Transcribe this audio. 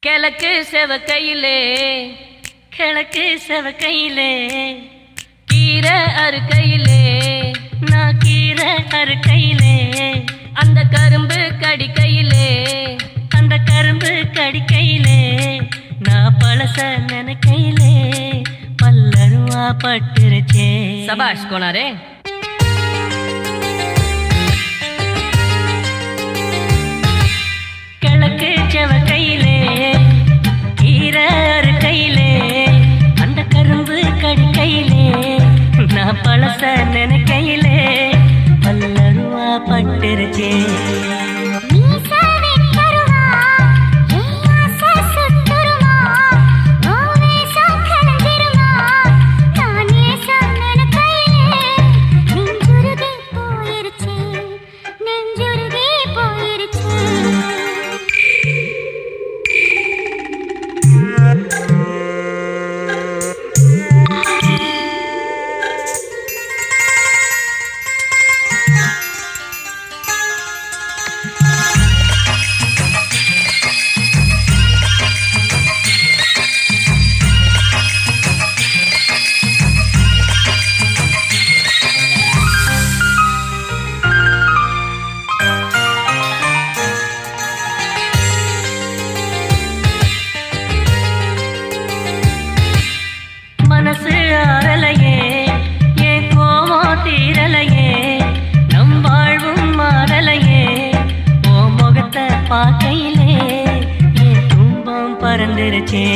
கிழக்கு செவக்கையிலே கிழக்கு செவக்கையிலே கீரை அறுக்கையிலே நான் கீரை அறுக்கையிலே அந்த கரும்பு கடிக்கையிலே அந்த கரும்பு கடிக்கையிலே நான் பழச நினைக்கையிலே பல்லருவா பட்டுருச்சே. சபாஷ் கோனாரே. கிழக்கு செவக்கையிலே கீரை அறுக்கையிலே அந்த கரும்பு கடிக்கையிலே நான் பழச நினைக்கையிலே பல்லருவா பட்டுருச்சே. மனசு ஆறலையே என் கோவம் தீரலையே நம் வாழ்வும் மாறலையே ஓ முகத்தை பார்க்கையிலே என் துன்பம் பறந்துருச்சே.